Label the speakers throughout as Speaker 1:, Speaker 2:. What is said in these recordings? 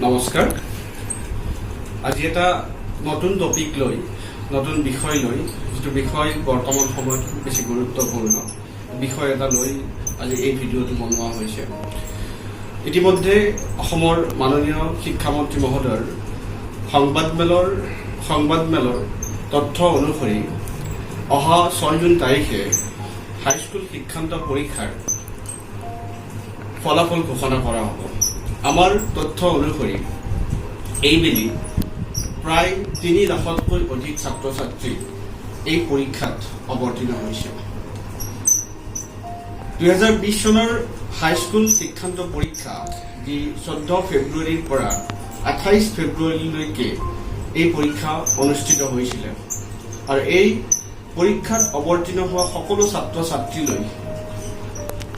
Speaker 1: নমস্কাৰ। আজি এটা নতুন টপিক লৈ নতুন বিষয় লৈ যিটো বিষয় বৰ্তমান সময়ত খুব বেছি গুৰুত্বপূৰ্ণ বিষয় এটা লৈ আজি এই ভিডিঅ'টো বনোৱা হৈছে। ইতিমধ্যে অসমৰ মাননীয় শিক্ষামন্ত্ৰী মহোদয়ৰ সংবাদমেলৰ তথ্য অনুসৰি অহা 6 জুন তাৰিখে হাইস্কুল শিক্ষান্ত পৰীক্ষাৰ ফলাফল ঘোষণা কৰা হ'ব। আমাৰ তথ্য অনুসৰি এইবেলি প্ৰায় 3 লাখতকৈ অধিক ছাত্ৰ ছাত্ৰী এই পৰীক্ষাত অৱতীৰ্ণ হৈছে। 2020 চনৰ হাইস্কুল শিক্ষান্ত পৰীক্ষা যি 14 ফেব্ৰুৱাৰীৰ পৰা 28 ফেব্ৰুৱাৰীলৈকে এই পৰীক্ষা অনুষ্ঠিত হৈছিল আৰু এই পৰীক্ষাত অৱতীৰ্ণ হোৱা সকলো ছাত্ৰ ছাত্ৰীলৈ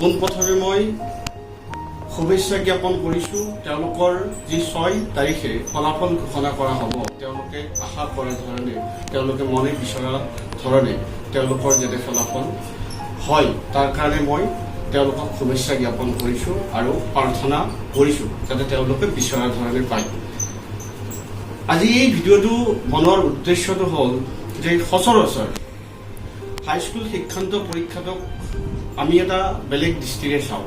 Speaker 1: পোনপ্ৰথমে মই শুভেচ্ছা জ্ঞাপন কৰিছোঁ। তেওঁলোকৰ যি 6 তাৰিখে ফলাফল ঘোষণা কৰা হ'ব, তেওঁলোকে আশা কৰা ধৰণে, তেওঁলোকে মনে বিচৰা ধৰণে তেওঁলোকৰ যাতে ফলাফল হয় তাৰ কাৰণে মই তেওঁলোকক শুভেচ্ছা জ্ঞাপন কৰিছোঁ আৰু প্ৰাৰ্থনা কৰিছোঁ যাতে তেওঁলোকে বিচৰা ধৰণে পায়। আজি এই ভিডিঅ'টো বনোৱাৰ উদ্দেশ্যটো হ'ল যে সচৰাচৰ হাইস্কুল শিক্ষান্ত পৰীক্ষাটোক আমি এটা বেলেগ দৃষ্টিৰে চাওঁ,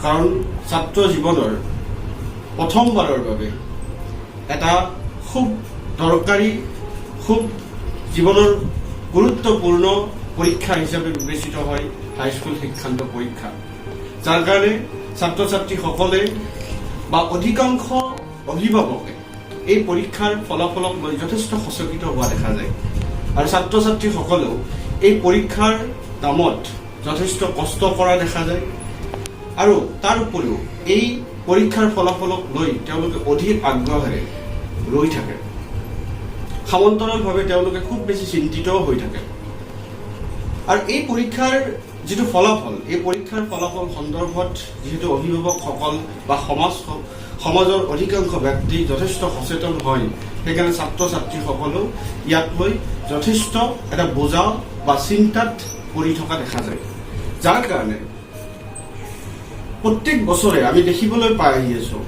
Speaker 1: কাৰণ ছাত্ৰ জীৱনৰ প্ৰথমবাৰৰ বাবে এটা খুব দৰকাৰী, খুব জীৱনৰ গুৰুত্বপূৰ্ণ পৰীক্ষা হিচাপে বিবেচিত হয় হাইস্কুল শিক্ষান্ত পৰীক্ষা, যাৰ কাৰণে ছাত্ৰ ছাত্ৰীসকলে বা অধিকাংশ অভিভাৱকে এই পৰীক্ষাৰ ফলাফলক লৈ যথেষ্ট সচকিত হোৱা দেখা যায় আৰু ছাত্ৰ ছাত্ৰীসকলেও এই পৰীক্ষাৰ নামত যথেষ্ট কষ্ট কৰা দেখা যায় আৰু তাৰ উপৰিও এই পৰীক্ষাৰ ফলাফলক লৈ তেওঁলোকে অধিক আগ্ৰহেৰে ৰৈ থাকে। সমান্তৰালভাৱে তেওঁলোকে খুব বেছি চিন্তিতও হৈ থাকে আৰু এই পৰীক্ষাৰ যিটো ফলাফল, এই পৰীক্ষাৰ ফলাফল সন্দৰ্ভত যিহেতু অভিভাৱকসকল বা সমাজৰ অধিকাংশ ব্যক্তি যথেষ্ট সচেতন হয়, সেইকাৰণে ছাত্ৰ ছাত্ৰীসকলেও ইয়াক লৈ যথেষ্ট এটা বোজা বা চিন্তাত পৰি থকা দেখা যায়, যাৰ কাৰণে প্ৰত্যেক বছৰে আমি দেখিবলৈ পাই আহি আছো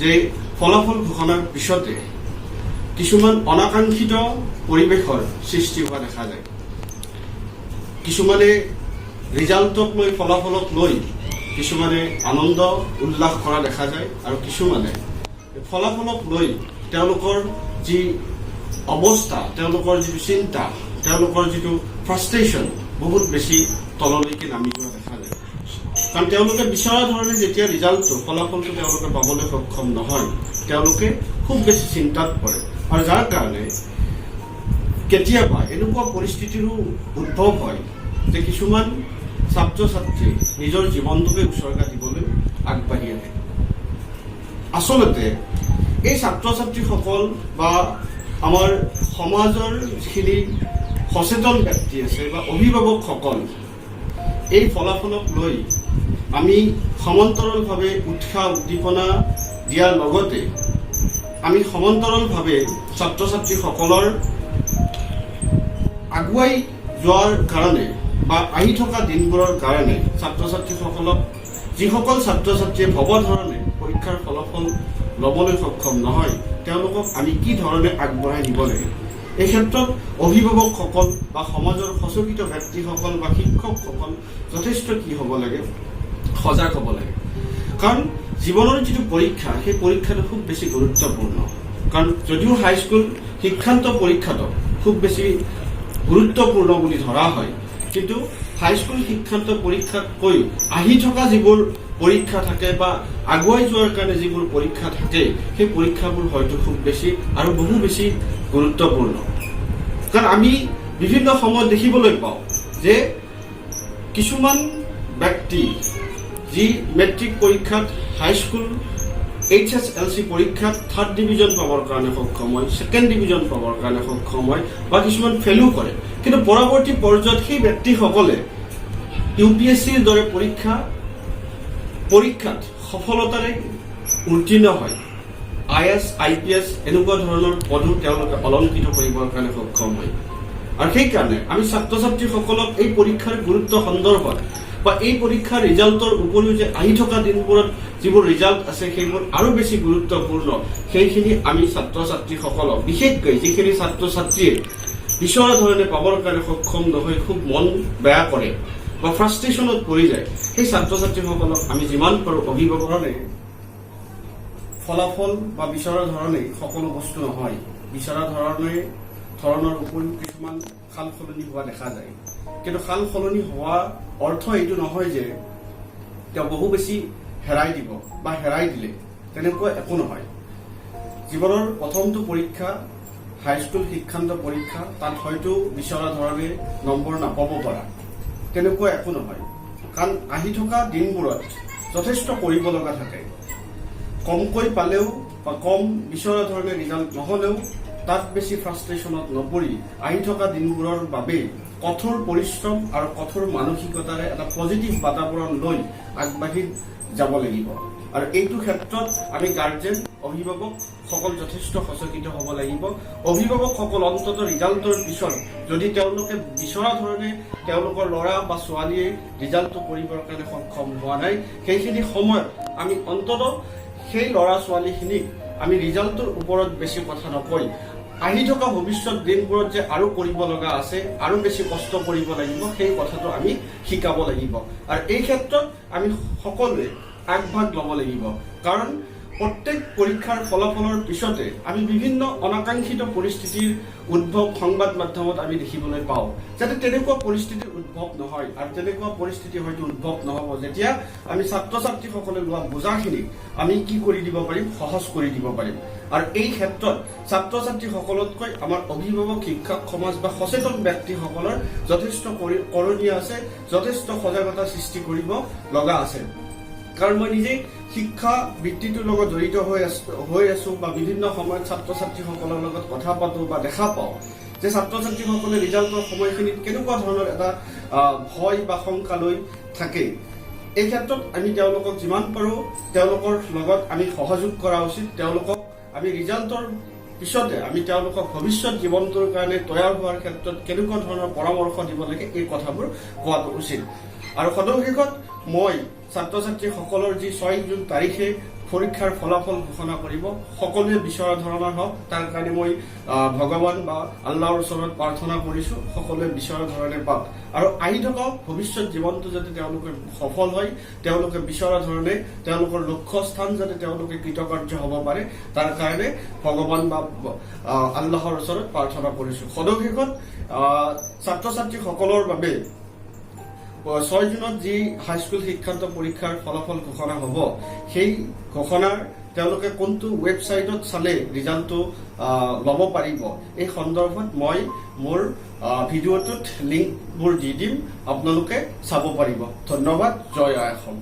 Speaker 1: যে ফলাফল ঘোষণাৰ পিছতে কিছুমান অনাকাংক্ষিত পৰিৱেশৰ সৃষ্টি হোৱা দেখা যায়। কিছুমানে ৰিজাল্টক লৈ, ফলাফলক লৈ কিছুমানে আনন্দ উল্লাস কৰা দেখা যায় আৰু কিছুমানে ফলাফলক লৈ তেওঁলোকৰ যি অৱস্থা, তেওঁলোকৰ যিটো চিন্তা, তেওঁলোকৰ যিটো ফ্ৰাষ্ট্ৰেশ্যন বহুত বেছি তললৈকে নামি যোৱা দেখা যায়। কাৰণ তেওঁলোকে বিচৰা ধৰণে যেতিয়া ৰিজাল্টটো, ফলাফলটো তেওঁলোকে পাবলৈ সক্ষম নহয়, তেওঁলোকে খুব বেছি চিন্তাত পৰে আৰু যাৰ কাৰণে কেতিয়াবা এনেকুৱা পৰিস্থিতিৰো উদ্ভৱ হয় যে কিছুমান ছাত্ৰ ছাত্ৰী নিজৰ জীৱনটোকে উচৰ্গা দিবলৈ আগবাঢ়ি আহে। আচলতে এই ছাত্ৰ ছাত্ৰীসকল বা আমাৰ সমাজৰ যিখিনি সচেতন ব্যক্তি আছে বা অভিভাৱকসকল এই ফলাফলক লৈ আমি সমান্তৰালভাৱে উৎসাহ উদ্দীপনা দিয়াৰ লগতে আমি সমান্তৰালভাৱে ছাত্ৰ ছাত্ৰীসকলৰ আগুৱাই যোৱাৰ কাৰণে বা আহি থকা দিনবোৰৰ কাৰণে ছাত্ৰ ছাত্ৰীসকলক, যিসকল ছাত্ৰ ছাত্ৰীয়ে ভৱধৰণে পৰীক্ষাৰ ফলাফল ল'বলৈ সক্ষম নহয়, তেওঁলোকক আমি কি ধৰণে আগবঢ়াই নিব লাগে, এই ক্ষেত্ৰত অভিভাৱকসকল বা সমাজৰ সচকিত ব্যক্তিসকল বা শিক্ষকসকল যথেষ্ট কি হ'ব লাগে, সজাগ হ'ব লাগে। কাৰণ জীৱনৰ যিটো পৰীক্ষা, সেই পৰীক্ষাটো খুব বেছি গুৰুত্বপূৰ্ণ। কাৰণ যদিও হাইস্কুল শিক্ষান্ত পৰীক্ষাটো খুব বেছি গুৰুত্বপূৰ্ণ বুলি ধৰা হয়, কিন্তু হাইস্কুল শিক্ষান্ত পৰীক্ষাতকৈ আহি থকা যিবোৰ পৰীক্ষা থাকে বা আগুৱাই যোৱাৰ কাৰণে যিবোৰ পৰীক্ষা থাকে, সেই পৰীক্ষাবোৰ হয়তো খুব বেছি আৰু বহু বেছি গুৰুত্বপূৰ্ণ। কাৰণ আমি বিভিন্ন সময়ত দেখিবলৈ পাওঁ যে কিছুমান ব্যক্তি যি মেট্ৰিক পৰীক্ষাত, হাইস্কুল HSLC পৰীক্ষাত 3rd ডিভিজন পাবৰ কাৰণে সক্ষম হয়, 2nd ডিভিজন পাবৰ কাৰণে সক্ষম হয় বা কিছুমান ফেইলো কৰে, কিন্তু পৰৱৰ্তী পৰ্যায়ত সেই ব্যক্তিসকলে UPSCৰ দৰে পৰীক্ষাত সফলতাৰে উত্তীৰ্ণ হয়, IAS IPS এনেকুৱা ধৰণৰ পদো তেওঁলোকে অলংকৃত কৰিবৰ কাৰণে সক্ষম হয়। আৰু সেইকাৰণে আমি ছাত্ৰ ছাত্ৰীসকলক এই পৰীক্ষাৰ গুৰুত্ব সন্দৰ্ভত বা এই পৰীক্ষাৰ ৰিজাল্টৰ উপৰিও যে আহি থকা দিনবোৰত যিবোৰ ৰিজাল্ট আছে সেইবোৰ আৰু বেছি গুৰুত্বপূৰ্ণ, সেইখিনি আমি ছাত্ৰ ছাত্ৰীসকলক, বিশেষকৈ যিখিনি ছাত্ৰ ছাত্ৰীয়ে বিচৰা ধৰণে পাবৰ কাৰণে সক্ষম নহয়, খুব মন বেয়া কৰে বা ফ্ৰাষ্ট্ৰেশ্যনত পৰি যায়, সেই ছাত্ৰ ছাত্ৰীসকলক আমি যিমান পাৰোঁ অভিভাৱকৰণে ফলাফল বা বিচৰা ধৰণে সকলো বস্তু নহয়, বিচৰা ধৰণৰ উপৰিও কিছুমান সাল সলনি হোৱা দেখা যায়। কিন্তু সাল সলনি হোৱা অৰ্থ এইটো নহয় যে তেওঁ বহু বেছি হেৰাই দিব বা হেৰাই দিলে, তেনেকুৱা একো নহয়। জীৱনৰ প্ৰথমটো পৰীক্ষা হাইস্কুল শিক্ষান্ত পৰীক্ষা, তাত হয়তো বিচৰা ধৰণে নম্বৰ নাপাব পৰা, তেনেকুৱা একো নহয়। কাৰণ আহি থকা দিনবোৰত যথেষ্ট কৰিব লগা থাকে। কমকৈ পালেও বা কম বিচৰা ধৰণে ৰিজাল্ট নহ'লেও তাত বেছি ফ্ৰাষ্ট্ৰেশ্যনত নপৰি আহি থকা দিনবোৰৰ বাবে কঠোৰ পৰিশ্ৰম আৰু কঠোৰ মানসিকতাৰে এটা পজিটিভ বাতাবৰণ লৈ আগবাঢ়ি যাব লাগিব। আৰু এইটো ক্ষেত্ৰত আমি গাৰ্জেন, অভিভাৱক সকল যথেষ্ট সচেতন হ'ব লাগিব। অভিভাৱকসকল অন্তত ৰিজাল্টৰ পিছত যদি তেওঁলোকে বিচৰা ধৰণে তেওঁলোকৰ ল'ৰা বা ছোৱালীয়ে ৰিজাল্টটো কৰিবৰ কাৰণে সক্ষম হোৱা নাই, সেইখিনি সময়ত আমি অন্তত সেই ল'ৰা ছোৱালীখিনিক আমি ৰিজাল্টৰ ওপৰত বেছি কথা নকৈ আহি থকা ভৱিষ্যত দিনবোৰত যে আৰু কৰিব লগা আছে, আৰু বেছি কষ্ট কৰিব লাগিব, সেই কথাটো আমি শিকাব লাগিব। আৰু এই ক্ষেত্ৰত আমি সকলোৱে আগভাগ ল'ব লাগিব। কাৰণ প্ৰত্যেক পৰীক্ষাৰ ফলাফলৰ পিছতে আমি বিভিন্ন অনাকাংক্ষিত পৰিস্থিতিৰ উদ্ভৱ সংবাদ মাধ্যমত আমি দেখিবলৈ পাওঁ। যাতে তেনেকুৱা পৰিস্থিতিৰ উদ্ভৱ নহয়, আৰু তেনেকুৱা পৰিস্থিতি হয়তো উদ্ভৱ নহ'ব যেতিয়া আমি ছাত্ৰ ছাত্ৰীসকলে লোৱা বোজাখিনিক আমি কি কৰি দিব পাৰিম, সহজ কৰি দিব পাৰিম। আৰু এই ক্ষেত্ৰত ছাত্ৰ ছাত্ৰীসকলতকৈ আমাৰ অভিভাৱক, শিক্ষক সমাজ বা সচেতন ব্যক্তিসকলৰ যথেষ্ট কৰণীয় আছে, যথেষ্ট সজাগতা সৃষ্টি কৰিব লগা আছে। কাৰণ মই নিজে শিক্ষা বৃত্তিটোৰ লগত জড়িত হৈ আছো বা বিভিন্ন সময়ত ছাত্ৰ ছাত্ৰীসকলৰ লগত কথা পাতোঁ বা দেখা পাওঁ যে ছাত্ৰ ছাত্ৰীসকলে ৰিজাল্টৰ সময়খিনিত কেনেকুৱা ধৰণৰ এটা ভয় বা শংকা লৈ থাকে। এই ক্ষেত্ৰত আমি তেওঁলোকক যিমান পাৰোঁ তেওঁলোকৰ লগত আমি সহযোগ কৰা উচিত। তেওঁলোকক আমি ৰিজাল্টৰ পিছতে আমি তেওঁলোকক ভৱিষ্যত জীৱনটোৰ কাৰণে তৈয়াৰ হোৱাৰ ক্ষেত্ৰত কেনেকুৱা ধৰণৰ পৰামৰ্শ দিব লাগে, এই কথাবোৰ কোৱাটো উচিত। আৰু সদশেষত মই ছাত্ৰ ছাত্ৰীসকলৰ যি 6 জুন তাৰিখে পৰীক্ষাৰ ফলাফল ঘোষণা কৰিব, সকলোৱে বিচৰা ধৰণৰ হওক, তাৰ কাৰণে মই ভগৱান বা আল্লাহৰ ওচৰত প্ৰাৰ্থনা কৰিছোঁ, সকলোৱে বিচৰা ধৰণে পাওক। আৰু আহি থকা ভৱিষ্যত জীৱনটো যাতে তেওঁলোকে সফল হয়, তেওঁলোকে বিচৰা ধৰণে তেওঁলোকৰ লক্ষ্যস্থান যাতে তেওঁলোকে কৃতকাৰ্য হ'ব পাৰে, তাৰ কাৰণে ভগৱান বা আল্লাহৰ ওচৰত প্ৰাৰ্থনা কৰিছোঁ। সদশেষত ছাত্ৰ ছাত্ৰীসকলৰ বাবে 6 জুনত যি হাইস্কুল শিক্ষান্ত পৰীক্ষাৰ ফলাফল ঘোষণা হ'ব, সেই ঘোষণাৰ তেওঁলোকে কোনটো ৱেবছাইটত চালে ৰিজাল্টটো ল'ব পাৰিব, এই সন্দৰ্ভত মই মোৰ ভিডিঅ'টোত লিংকবোৰ দি দিম, আপোনালোকে চাব পাৰিব। ধন্যবাদ। জয় আই অসম।